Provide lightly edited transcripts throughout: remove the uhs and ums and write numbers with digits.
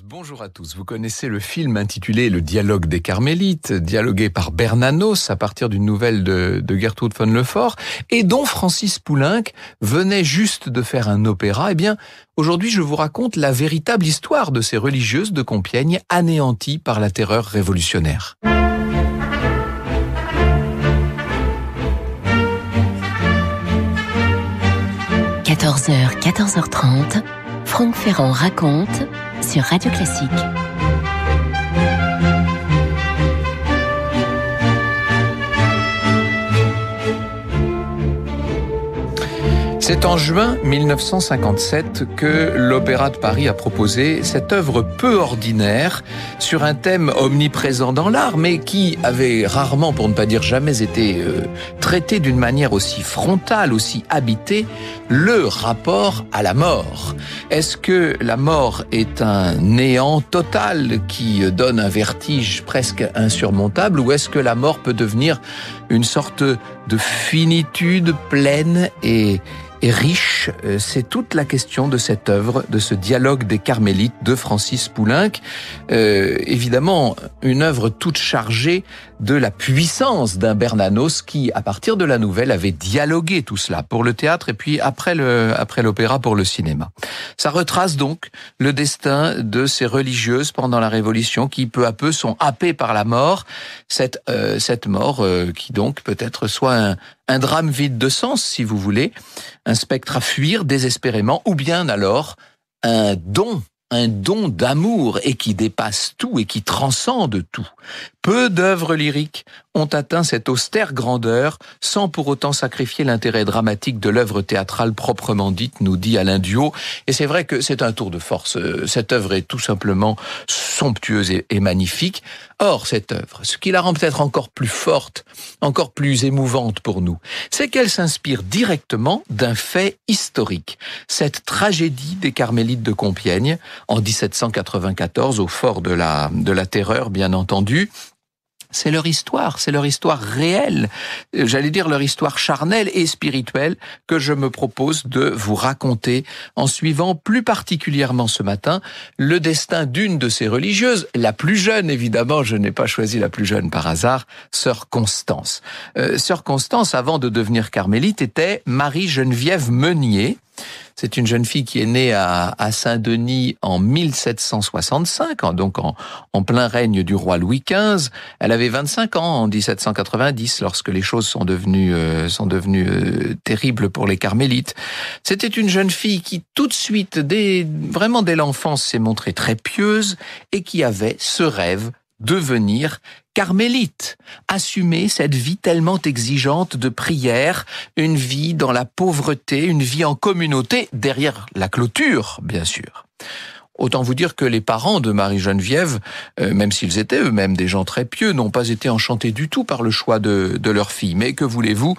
Bonjour à tous. Vous connaissez le film intitulé Le dialogue des Carmélites, dialogué par Bernanos à partir d'une nouvelle de Gertrude von Le Fort et dont Francis Poulenc venait juste de faire un opéra. Eh bien, aujourd'hui, je vous raconte la véritable histoire de ces religieuses de Compiègne anéanties par la terreur révolutionnaire. 14h, 14h30, Franck Ferrand raconte sur Radio Classique. C'est en juin 1957 que l'Opéra de Paris a proposé cette œuvre peu ordinaire sur un thème omniprésent dans l'art, mais qui avait rarement, pour ne pas dire jamais, été traité d'une manière aussi frontale, aussi habitée, le rapport à la mort. Est-ce que la mort est un néant total qui donne un vertige presque insurmontable, ou est-ce que la mort peut devenir une sorte de finitude pleine et riche? C'est toute la question de cette œuvre, de ce dialogue des Carmélites de Francis Poulenc. Évidemment, une œuvre toute chargée de la puissance d'un Bernanos qui, à partir de la nouvelle, avait dialogué tout cela pour le théâtre et puis après l'opéra pour le cinéma. Ça retrace donc le destin de ces religieuses pendant la Révolution qui, peu à peu, sont happées par la mort. Cette mort qui donc peut-être soit un drame vide de sens, si vous voulez, un spectre à fuir désespérément, ou bien alors un don d'amour et qui dépasse tout et qui transcende tout. Peu d'œuvres lyriques ont atteint cette austère grandeur sans pour autant sacrifier l'intérêt dramatique de l'œuvre théâtrale proprement dite, nous dit Alain Duhaut. Et c'est vrai que c'est un tour de force. Cette œuvre est tout simplement somptueuse et magnifique. Or, cette œuvre, ce qui la rend peut-être encore plus forte, encore plus émouvante pour nous, c'est qu'elle s'inspire directement d'un fait historique. Cette tragédie des Carmélites de Compiègne, en 1794, au fort de la Terreur, bien entendu. C'est leur histoire réelle, j'allais dire leur histoire charnelle et spirituelle que je me propose de vous raconter en suivant plus particulièrement ce matin le destin d'une de ces religieuses, la plus jeune évidemment, je n'ai pas choisi la plus jeune par hasard, Sœur Constance. Sœur Constance, avant de devenir carmélite, était Marie-Geneviève Meunier. C'est une jeune fille qui est née à Saint-Denis en 1765, donc en plein règne du roi Louis XV. Elle avait 25 ans en 1790, lorsque les choses sont devenues terribles pour les carmélites. C'était une jeune fille qui, tout de suite, vraiment dès l'enfance, s'est montrée très pieuse et qui avait ce rêve devenir carmélite, assumer cette vie tellement exigeante de prière, une vie dans la pauvreté, une vie en communauté, derrière la clôture, bien sûr. Autant vous dire que les parents de Marie-Geneviève, même s'ils étaient eux-mêmes des gens très pieux, n'ont pas été enchantés du tout par le choix de leur fille. Mais que voulez-vous,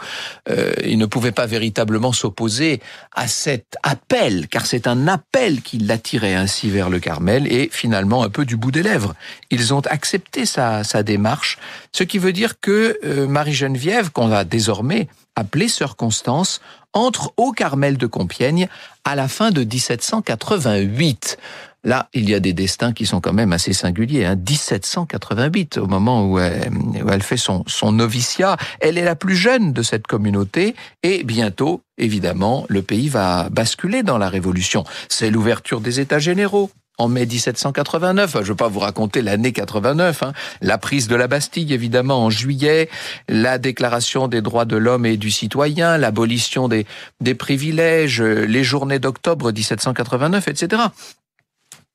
ils ne pouvaient pas véritablement s'opposer à cet appel, car c'est un appel qui l'attirait ainsi vers le Carmel, et finalement un peu du bout des lèvres. Ils ont accepté sa démarche, ce qui veut dire que Marie-Geneviève, qu'on va désormais appeler Sœur Constance, entre au Carmel de Compiègne à la fin de 1788. Là, il y a des destins qui sont quand même assez singuliers. 1788, au moment où elle fait son noviciat. Elle est la plus jeune de cette communauté et bientôt, évidemment, le pays va basculer dans la Révolution. C'est l'ouverture des États généraux. En mai 1789, je ne vais pas vous raconter l'année 89, la prise de la Bastille évidemment en juillet, la déclaration des droits de l'homme et du citoyen, l'abolition des privilèges, les journées d'octobre 1789, etc.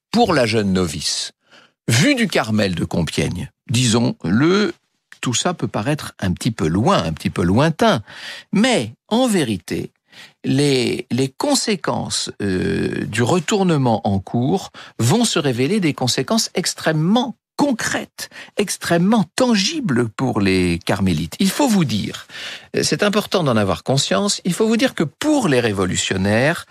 Pour la jeune novice, vue du Carmel de Compiègne, disons-le, tout ça peut paraître un petit peu loin, un petit peu lointain, mais en vérité, les conséquences du retournement en cours vont se révéler des conséquences extrêmement concrète, extrêmement tangible pour les carmélites. Il faut vous dire, c'est important d'en avoir conscience, il faut vous dire que pour les révolutionnaires,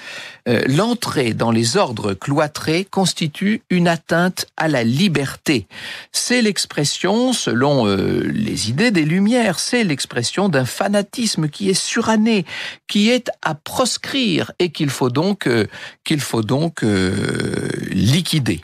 l'entrée dans les ordres cloîtrés constitue une atteinte à la liberté. C'est l'expression, selon les idées des Lumières, c'est l'expression d'un fanatisme qui est suranné, qui est à proscrire et qu'il faut donc liquider.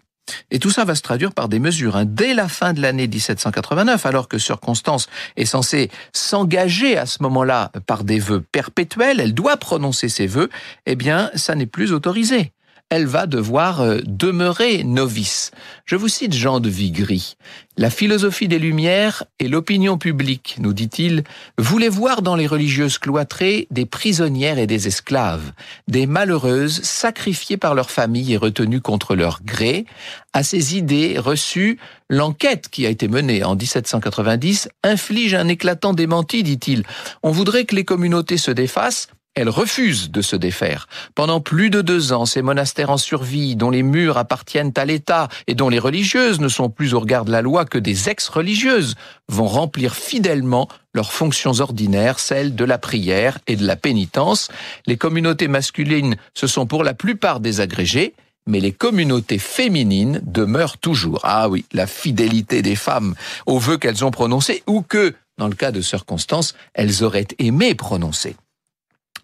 Et tout ça va se traduire par des mesures. Dès la fin de l'année 1789, alors que sœur Constance est censée s'engager à ce moment-là par des vœux perpétuels, elle doit prononcer ses vœux, eh bien, ça n'est plus autorisé. Elle va devoir demeurer novice. Je vous cite Jean de Vigry. « La philosophie des Lumières et l'opinion publique, nous dit-il, voulaient voir dans les religieuses cloîtrées des prisonnières et des esclaves, des malheureuses sacrifiées par leur famille et retenues contre leur gré. À ces idées reçues, l'enquête qui a été menée en 1790 inflige un éclatant démenti, dit-il. On voudrait que les communautés se défassent. Elle refuse de se défaire. Pendant plus de 2 ans, ces monastères en survie, dont les murs appartiennent à l'État et dont les religieuses ne sont plus au regard de la loi que des ex-religieuses, vont remplir fidèlement leurs fonctions ordinaires, celles de la prière et de la pénitence. Les communautés masculines se sont pour la plupart désagrégées, mais les communautés féminines demeurent toujours. Ah oui, la fidélité des femmes aux vœux qu'elles ont prononcés ou que, dans le cas de sœur Constance, elles auraient aimé prononcer.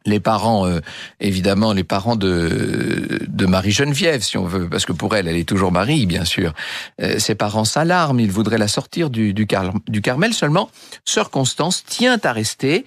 Les parents, évidemment, les parents de Marie-Geneviève, si on veut, parce que pour elle, elle est toujours Marie, bien sûr. Ses parents s'alarment, ils voudraient la sortir du Carmel. Seulement, sœur Constance tient à rester.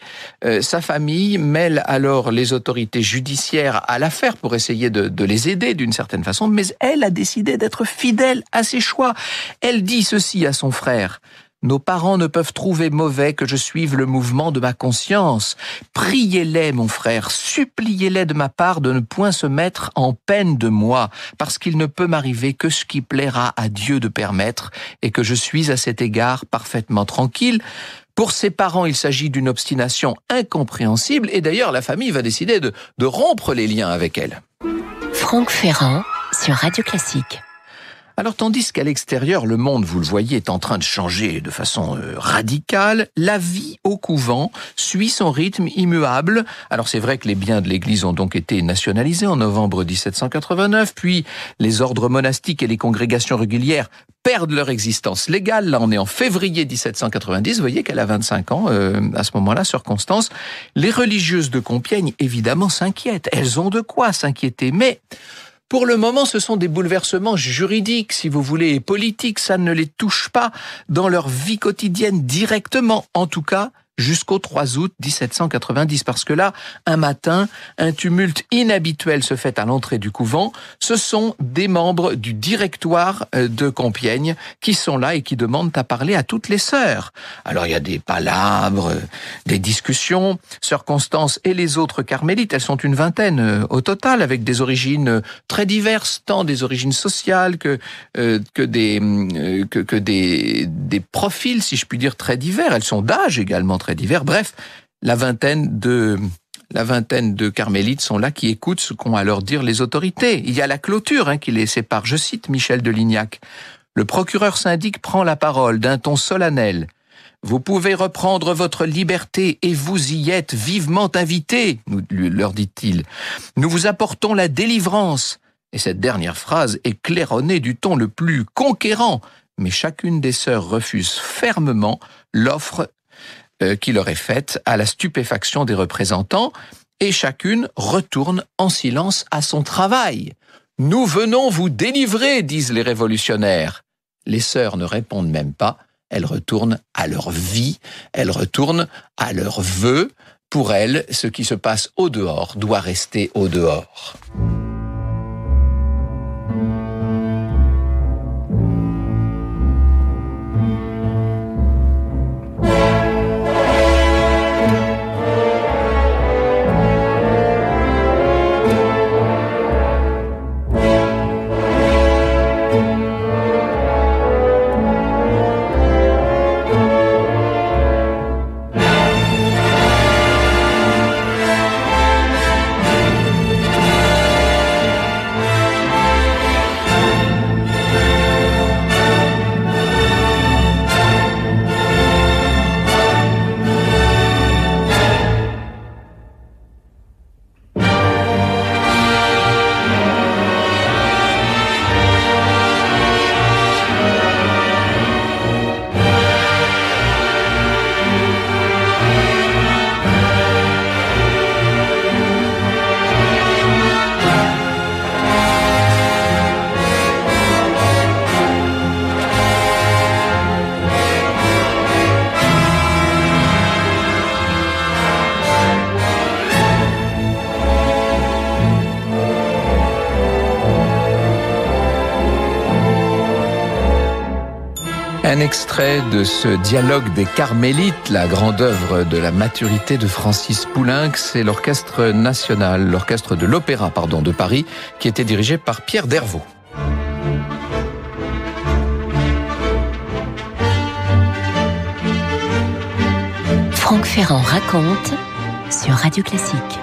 Sa famille mêle alors les autorités judiciaires à l'affaire pour essayer de les aider d'une certaine façon, mais elle a décidé d'être fidèle à ses choix. Elle dit ceci à son frère. Nos parents ne peuvent trouver mauvais que je suive le mouvement de ma conscience. Priez-les, mon frère, suppliez-les de ma part de ne point se mettre en peine de moi, parce qu'il ne peut m'arriver que ce qui plaira à Dieu de permettre, et que je suis à cet égard parfaitement tranquille. Pour ses parents, il s'agit d'une obstination incompréhensible, et d'ailleurs la famille va décider de rompre les liens avec elle. Franck Ferrand sur Radio Classique. Alors, tandis qu'à l'extérieur, le monde, vous le voyez, est en train de changer de façon radicale, la vie au couvent suit son rythme immuable. Alors, c'est vrai que les biens de l'Église ont donc été nationalisés en novembre 1789, puis les ordres monastiques et les congrégations régulières perdent leur existence légale. Là, on est en février 1790. Vous voyez qu'elle a 25 ans à ce moment-là, sœur Constance. Les religieuses de Compiègne, évidemment, s'inquiètent. Elles ont de quoi s'inquiéter, mais pour le moment, ce sont des bouleversements juridiques, si vous voulez, et politiques. Ça ne les touche pas dans leur vie quotidienne directement. En tout cas, jusqu'au 3 août 1790. Parce que là, un matin, un tumulte inhabituel se fait à l'entrée du couvent. Ce sont des membres du directoire de Compiègne qui sont là et qui demandent à parler à toutes les sœurs. Alors, il y a des palabres, des discussions. Sœur Constance et les autres carmélites, elles sont une vingtaine au total, avec des origines très diverses, tant des origines sociales que des profils, si je puis dire, très divers. Elles sont d'âge également très divers. Bref, la vingtaine de carmélites sont là qui écoutent ce qu'ont à leur dire les autorités. Il y a la clôture qui les sépare. Je cite Michel de Lignac. Le procureur syndic prend la parole d'un ton solennel. Vous pouvez reprendre votre liberté et vous y êtes vivement invités, leur dit-il. Nous vous apportons la délivrance. Et cette dernière phrase est claironnée du ton le plus conquérant. Mais chacune des sœurs refuse fermement l'offre qui leur est faite à la stupéfaction des représentants, et chacune retourne en silence à son travail. « Nous venons vous délivrer », disent les révolutionnaires. Les sœurs ne répondent même pas, elles retournent à leur vie, elles retournent à leurs vœux. Pour elles, ce qui se passe au dehors doit rester au dehors. Un extrait de ce dialogue des Carmélites, la grande œuvre de la maturité de Francis Poulenc, c'est l'orchestre national, l'orchestre de l'Opéra, de Paris, qui était dirigé par Pierre Dervaux. Franck Ferrand raconte sur Radio Classique.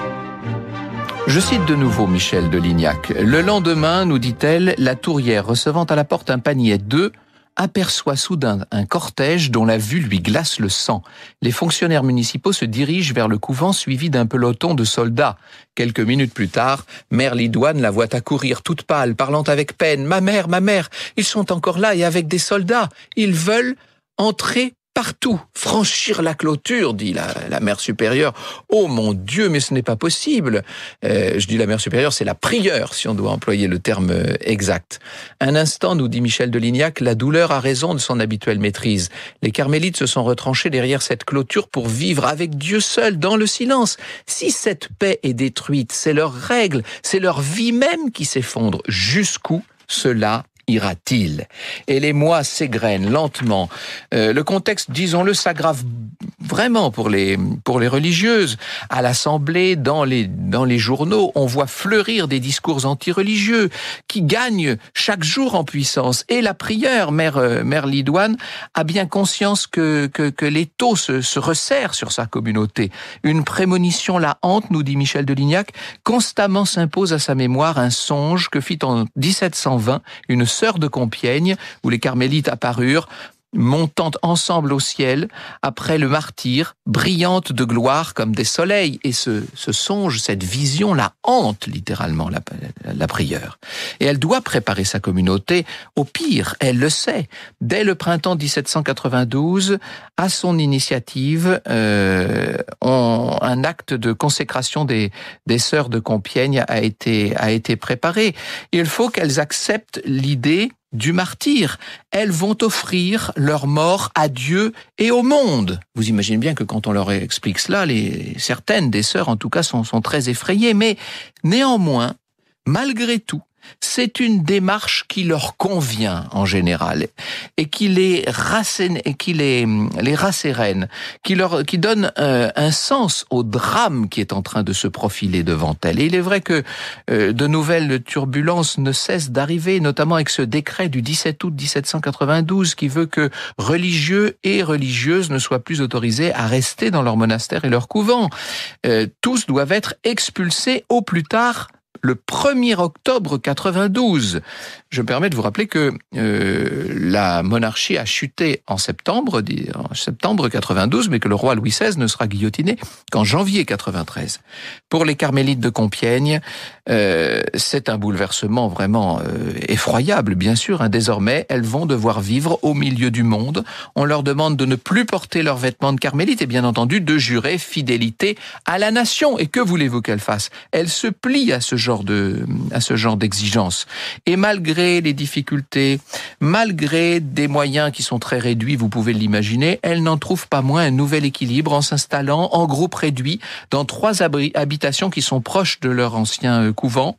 Je cite de nouveau Michel de Lignac. Le lendemain, nous dit-elle, la tourière recevant à la porte un panier d'œufs aperçoit soudain un cortège dont la vue lui glace le sang. Les fonctionnaires municipaux se dirigent vers le couvent suivis d'un peloton de soldats. Quelques minutes plus tard, Mère Lidoine la voit accourir toute pâle, parlant avec peine. Ma mère, ils sont encore là et avec des soldats. Ils veulent entrer partout, franchir la clôture, dit la mère supérieure. Oh mon Dieu, mais ce n'est pas possible. Je dis la mère supérieure, c'est la prieure, si on doit employer le terme exact. Un instant, nous dit Michel de Lignac, la douleur a raison de son habituelle maîtrise. Les carmélites se sont retranchés derrière cette clôture pour vivre avec Dieu seul, dans le silence. Si cette paix est détruite, c'est leur règle, c'est leur vie même qui s'effondre. Jusqu'où cela ira-t-il? Et les mois s'égrènent lentement. Le contexte, disons-le, s'aggrave vraiment pour les religieuses. À l'Assemblée, dans les journaux, on voit fleurir des discours anti-religieux qui gagnent chaque jour en puissance. Et la prieure, Mère Lidoine, a bien conscience que l'étau se resserre sur sa communauté. Une prémonition la hante, nous dit Michel de Lignac. Constamment s'impose à sa mémoire un songe que fit en 1720 une sœur de Compiègne, où les carmélites apparurent, montant ensemble au ciel, après le martyre, brillante de gloire comme des soleils. Et ce songe, cette vision la hante littéralement, la prieure. Et elle doit préparer sa communauté au pire, elle le sait. Dès le printemps 1792, à son initiative, un acte de consécration des sœurs de Compiègne a été préparé. Il faut qu'elles acceptent l'idée du martyr. Elles vont offrir leur mort à Dieu et au monde. Vous imaginez bien que quand on leur explique cela, certaines des sœurs, en tout cas, sont très effrayées. Mais néanmoins, malgré tout, c'est une démarche qui leur convient en général et qui les rassérène, qui donne un sens au drame qui est en train de se profiler devant elles. Et il est vrai que de nouvelles turbulences ne cessent d'arriver, notamment avec ce décret du 17 août 1792 qui veut que religieux et religieuses ne soient plus autorisés à rester dans leur monastère et leur couvent. Tous doivent être expulsés au plus tard le 1er octobre 92. Je me permets de vous rappeler que la monarchie a chuté en septembre 92, mais que le roi Louis XVI ne sera guillotiné qu'en janvier 93. Pour les carmélites de Compiègne, c'est un bouleversement vraiment effroyable, bien sûr. Désormais, elles vont devoir vivre au milieu du monde. On leur demande de ne plus porter leurs vêtements de carmélites et bien entendu de jurer fidélité à la nation. Et que voulez-vous qu'elles fassent? Elles se plient à ce genre d'exigence. Et malgré les difficultés, malgré des moyens qui sont très réduits, vous pouvez l'imaginer, elles n'en trouvent pas moins un nouvel équilibre en s'installant en groupe réduit dans 3 habitations qui sont proches de leur ancien couvent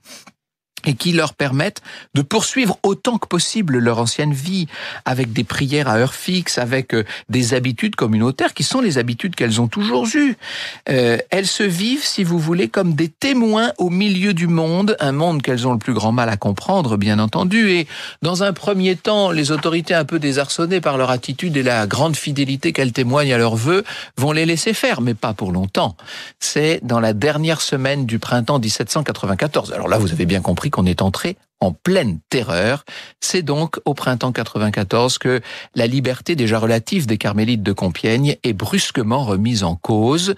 et qui leur permettent de poursuivre autant que possible leur ancienne vie, avec des prières à heure fixe, avec des habitudes communautaires qui sont les habitudes qu'elles ont toujours eues. Elles se vivent, si vous voulez, comme des témoins au milieu du monde, un monde qu'elles ont le plus grand mal à comprendre, bien entendu, et dans un premier temps, les autorités un peu désarçonnées par leur attitude et la grande fidélité qu'elles témoignent à leurs vœux vont les laisser faire, mais pas pour longtemps. C'est dans la dernière semaine du printemps 1794. Alors là, vous avez bien compris qu'on est entré en pleine terreur. C'est donc au printemps 94 que la liberté déjà relative des carmélites de Compiègne est brusquement remise en cause.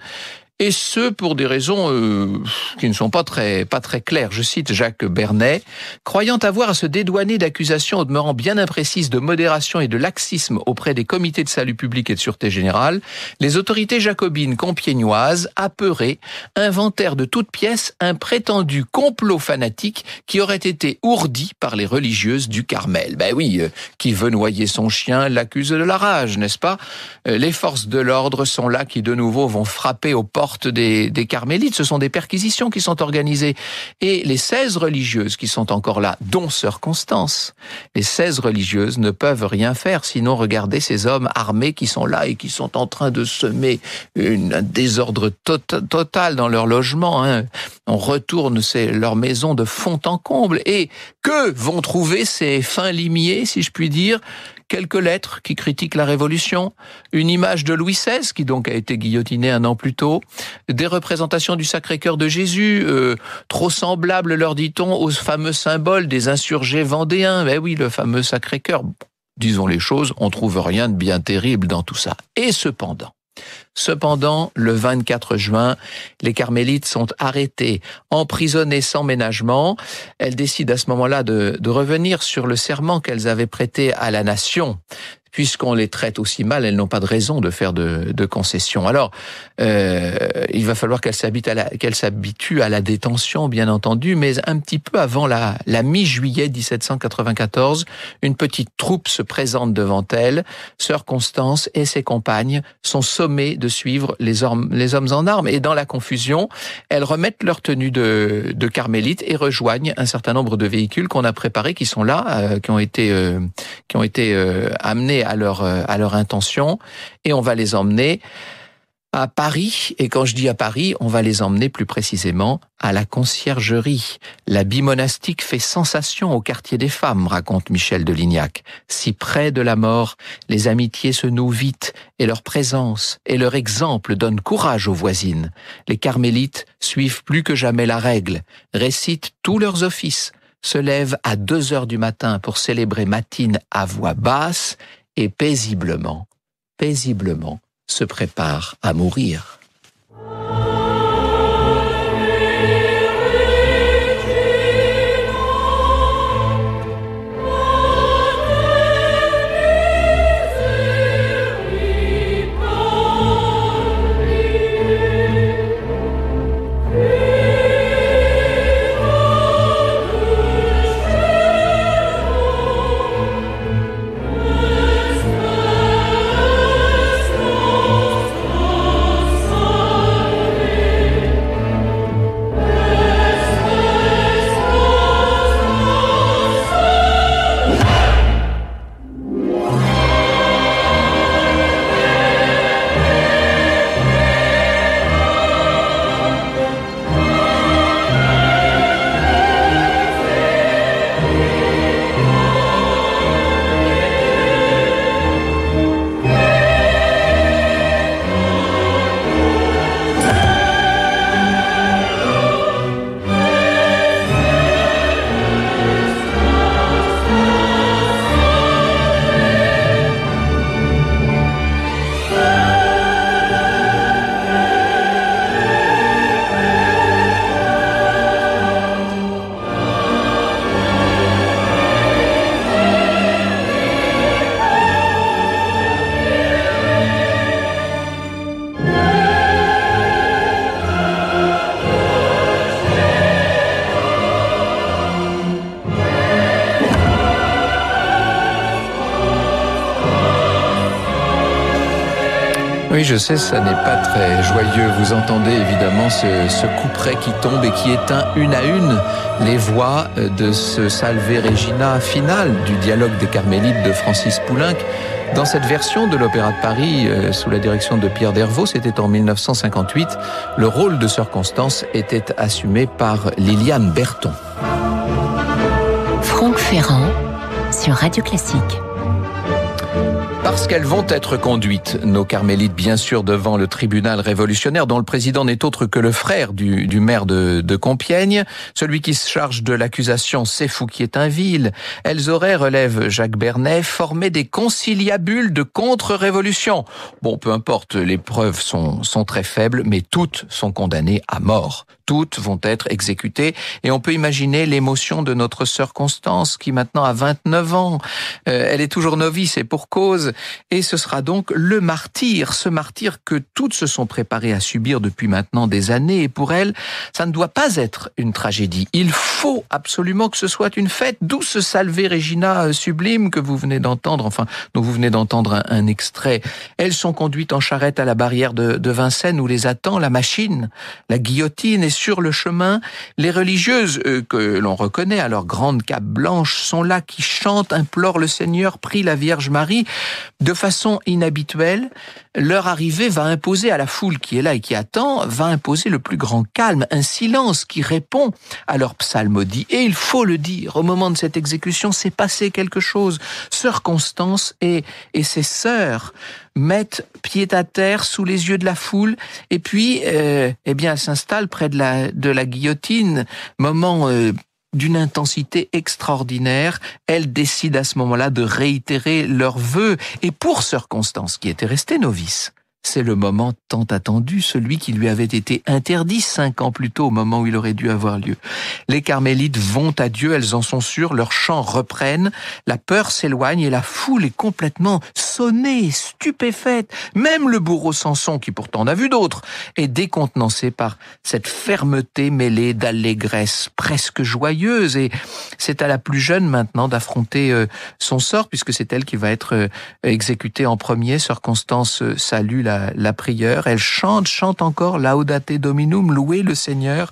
Et ce, pour des raisons qui ne sont pas très claires. Je cite Jacques Bernet. « Croyant avoir à se dédouaner d'accusations au demeurant bien imprécises de modération et de laxisme auprès des comités de salut public et de sûreté générale, les autorités jacobines compiègnoises, apeurées, inventèrent de toutes pièces un prétendu complot fanatique qui aurait été ourdi par les religieuses du Carmel. » Ben oui, qui veut noyer son chien l'accuse de la rage, n'est-ce pas? Les forces de l'ordre sont là qui de nouveau vont frapper aux portes portes des carmélites. Ce sont des perquisitions qui sont organisées. Et les 16 religieuses qui sont encore là, dont sœur Constance, les 16 religieuses ne peuvent rien faire sinon regarder ces hommes armés qui sont là et qui sont en train de semer un désordre total dans leur logement. On retourne leur maison de fond en comble. Et que vont trouver ces fins limiers, si je puis dire? Quelques lettres qui critiquent la Révolution, une image de Louis XVI, qui donc a été guillotiné un an plus tôt, des représentations du Sacré-Cœur de Jésus, trop semblables, leur dit-on, aux fameux symboles des insurgés vendéens. Ben oui, le fameux Sacré-Cœur. Disons les choses, on trouve rien de bien terrible dans tout ça. Et Cependant, le 24 juin, les carmélites sont arrêtés, emprisonnées sans ménagement. Elles décident à ce moment-là de revenir sur le serment qu'elles avaient prêté à la nation. Puisqu'on les traite aussi mal, elles n'ont pas de raison de faire de concessions. Alors, il va falloir qu'elles s'habituent à la détention, bien entendu, mais un petit peu avant la mi-juillet 1794, une petite troupe se présente devant elles. Sœur Constance et ses compagnes sont sommées de suivre les hommes en armes. Et dans la confusion, elles remettent leur tenue de carmélite et rejoignent un certain nombre de véhicules qu'on a préparés, qui sont là, qui ont été amenés à leur intention, et on va les emmener à Paris. Et quand je dis à Paris, on va les emmener plus précisément à la Conciergerie. L'habit monastique fait sensation au quartier des femmes, raconte Michel de Lignac. Si près de la mort, les amitiés se nouent vite, et leur présence et leur exemple donnent courage aux voisines. Les carmélites suivent plus que jamais la règle, récitent tous leurs offices, se lèvent à 2 heures du matin pour célébrer matines à voix basse, et paisiblement, se prépare à mourir. Oui, je sais, ça n'est pas très joyeux. Vous entendez évidemment ce couperet qui tombe et qui éteint une à une les voix de ce Salve Regina final du dialogue des Carmélites de Francis Poulenc. Dans cette version de l'Opéra de Paris, sous la direction de Pierre Dervaux, c'était en 1958, le rôle de Sœur Constance était assumé par Liliane Berton. Franck Ferrand sur Radio Classique. Parce qu'elles vont être conduites, nos carmélites, bien sûr, devant le tribunal révolutionnaire, dont le président n'est autre que le frère du maire de Compiègne. Celui qui se charge de l'accusation, c'est Fouquier-Tinville. Elles auraient, relève Jacques Bernet, formé des conciliabules de contre-révolution. Bon, peu importe, les preuves sont très faibles, mais toutes sont condamnées à mort. Toutes vont être exécutées et on peut imaginer l'émotion de notre sœur Constance qui maintenant a 29 ans. Elle est toujours novice et pour cause. Et ce sera donc le martyr, ce martyr que toutes se sont préparées à subir depuis maintenant des années. Et pour elle, ça ne doit pas être une tragédie. Il faut absolument que ce soit une fête. D'où ce Salve Regina sublime que vous venez d'entendre, dont vous venez d'entendre un extrait. Elles sont conduites en charrette à la barrière de Vincennes où les attend la machine, la guillotine. Et sur le chemin, les religieuses que l'on reconnaît à leur grande cape blanche sont là, qui chantent, implorent le Seigneur, prient la Vierge Marie. De façon inhabituelle, leur arrivée va imposer à la foule qui est là et qui attend, va imposer le plus grand calme, un silence qui répond à leur psalmodie. Et il faut le dire, au moment de cette exécution, s'est passé quelque chose. Sœur Constance et ses sœurs mettent pied à terre sous les yeux de la foule et puis elles s'installent près de la guillotine, moment d'une intensité extraordinaire. Elles décident à ce moment-là de réitérer leurs vœux. Et pour sœur Constance, qui était restée novice, c'est le moment tant attendu, celui qui lui avait été interdit 5 ans plus tôt, au moment où il aurait dû avoir lieu. Les carmélites vont à Dieu, elles en sont sûres, leurs chants reprennent, la peur s'éloigne et la foule est complètement sonnée, stupéfaite. Même le bourreau Samson, qui pourtant en a vu d'autres, est décontenancé par cette fermeté mêlée d'allégresse presque joyeuse. Et c'est à la plus jeune maintenant d'affronter son sort, puisque c'est elle qui va être exécutée en premier. Sœur Constance salue la prieure, elle chante encore Laudate Dominum, louez le Seigneur.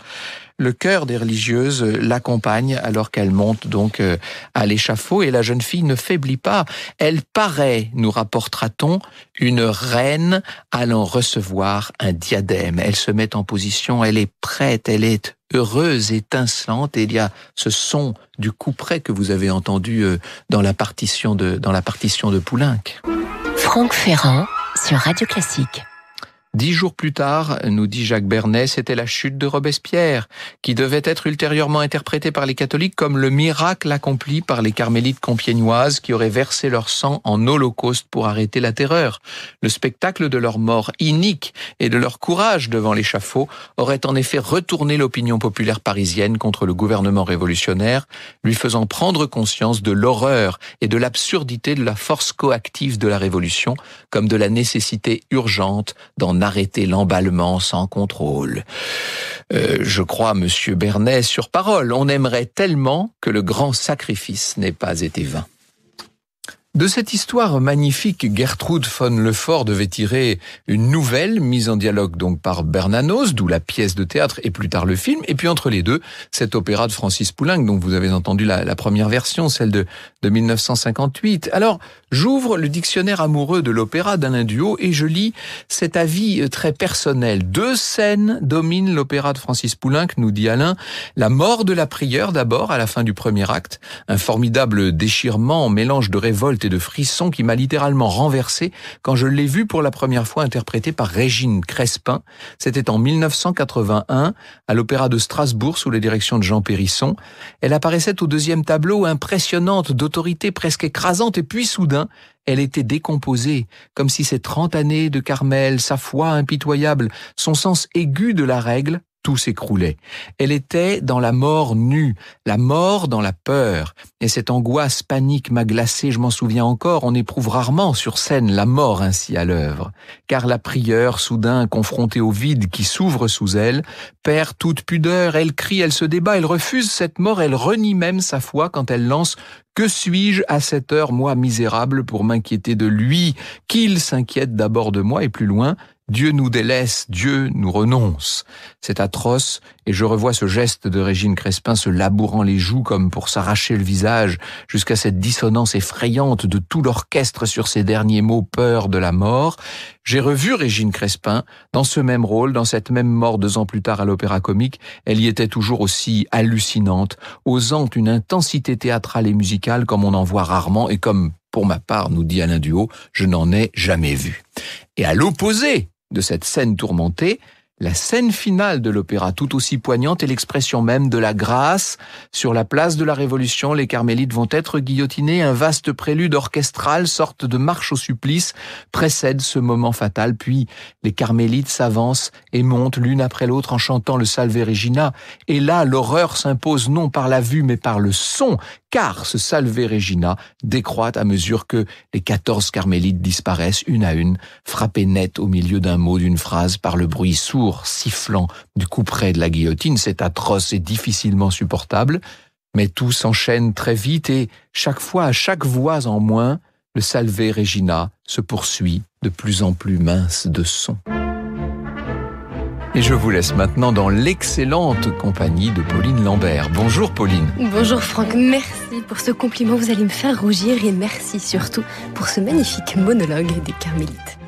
Le chœur des religieuses l'accompagne alors qu'elle monte donc à l'échafaud et la jeune fille ne faiblit pas. Elle paraît, nous rapportera-t-on, une reine allant recevoir un diadème. Elle se met en position, elle est prête, elle est heureuse, étincelante, et il y a ce son du couperet que vous avez entendu dans la partition de Poulenc. Franck Ferrand sur Radio Classique. 10 jours plus tard, nous dit Jacques Bernet, c'était la chute de Robespierre, qui devait être ultérieurement interprétée par les catholiques comme le miracle accompli par les carmélites compiègnoises qui auraient versé leur sang en holocauste pour arrêter la terreur. Le spectacle de leur mort inique et de leur courage devant l'échafaud aurait en effet retourné l'opinion populaire parisienne contre le gouvernement révolutionnaire, lui faisant prendre conscience de l'horreur et de l'absurdité de la force coactive de la révolution, comme de la nécessité urgente d'en arrêter l'emballement sans contrôle. Je crois, monsieur Bernet, sur parole, on aimerait tellement que le grand sacrifice n'ait pas été vain. De cette histoire magnifique, Gertrude von Lefort devait tirer une nouvelle mise en dialogue donc par Bernanos, d'où la pièce de théâtre et plus tard le film. Et puis entre les deux, cet opéra de Francis Poulenc, dont vous avez entendu la première version, celle de 1958. Alors, j'ouvre le dictionnaire amoureux de l'opéra d'Alain Duhaut et je lis cet avis très personnel. 2 scènes dominent l'opéra de Francis Poulenc, nous dit Alain. La mort de la prieure d'abord, à la fin du premier acte. Un formidable déchirement, mélange de révolte et de frisson qui m'a littéralement renversé quand je l'ai vu pour la première fois interprété par Régine Crespin. C'était en 1981 à l'Opéra de Strasbourg sous la direction de Jean Périsson. Elle apparaissait au 2e tableau, impressionnante, d'autorité presque écrasante, et puis soudain, elle était décomposée, comme si ces 30 années de Carmel, sa foi impitoyable, son sens aigu de la règle, tout s'écroulait. Elle était dans la mort nue, la mort dans la peur. Et cette angoisse panique m'a glacé, je m'en souviens encore, on éprouve rarement sur scène la mort ainsi à l'œuvre. Car la prieure, soudain confrontée au vide qui s'ouvre sous elle, perd toute pudeur, elle crie, elle se débat, elle refuse cette mort, elle renie même sa foi quand elle lance « Que suis-je à cette heure, moi misérable, pour m'inquiéter de lui, qu'il s'inquiète d'abord de moi ?» et plus loin, Dieu nous délaisse, Dieu nous renonce. C'est atroce, et je revois ce geste de Régine Crespin se labourant les joues comme pour s'arracher le visage, jusqu'à cette dissonance effrayante de tout l'orchestre sur ces derniers mots peur de la mort. J'ai revu Régine Crespin dans ce même rôle, dans cette même mort 2 ans plus tard à l'Opéra Comique. Elle y était toujours aussi hallucinante, osant une intensité théâtrale et musicale comme on en voit rarement et comme, pour ma part, nous dit Alain Duhaut, je n'en ai jamais vu. Et à l'opposé de cette scène tourmentée, La scène finale de l'opéra, tout aussi poignante, est l'expression même de la grâce. Sur la place de la Révolution, les carmélites vont être guillotinés. Un vaste prélude orchestral, sorte de marche au supplice, précède ce moment fatal. Puis les carmélites s'avancent et montent l'une après l'autre en chantant le Salve Regina. Et là, l'horreur s'impose non par la vue, mais par le son, car ce Salve Regina décroît à mesure que les 14 carmélites disparaissent une à une, frappés net au milieu d'un mot, d'une phrase, par le bruit sourd, sifflant du couperet de la guillotine. C'est atroce et difficilement supportable, mais tout s'enchaîne très vite et chaque fois, à chaque voix en moins, le Salve Regina se poursuit de plus en plus mince de son. Et je vous laisse maintenant dans l'excellente compagnie de Pauline Lambert. Bonjour Pauline. Bonjour Franck, merci pour ce compliment, vous allez me faire rougir et merci surtout pour ce magnifique monologue des carmélites.